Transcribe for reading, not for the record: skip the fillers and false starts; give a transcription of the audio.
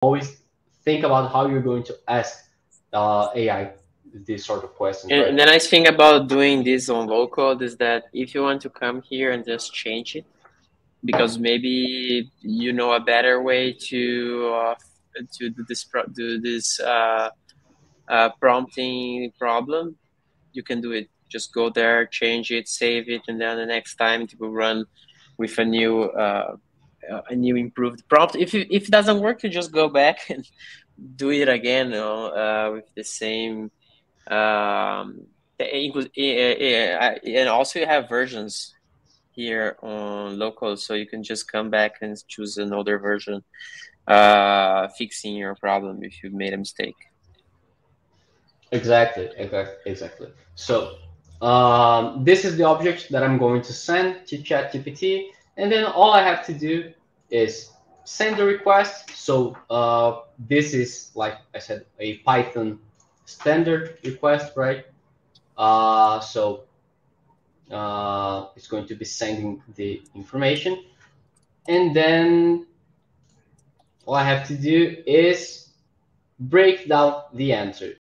always think about how you're going to ask AI this sort of questions, right? And the nice thing about doing this on low code is that if you want to come here and just change it, because maybe you know a better way to do this prompting problem, you can do it. Just go there, change it, save it, and then the next time it will run with a new improved prompt. If it doesn't work, you just go back and do it again, you know, with the same. And also you have versions here on local, so you can just come back and choose another version, fixing your problem if you made a mistake. Exactly. So this is the object that I'm going to send to Chat GPT, and then all I have to do is send the request. So this is, like I said, a Python standard request, right? So it's going to be sending the information, and then all I have to do is break down the answer.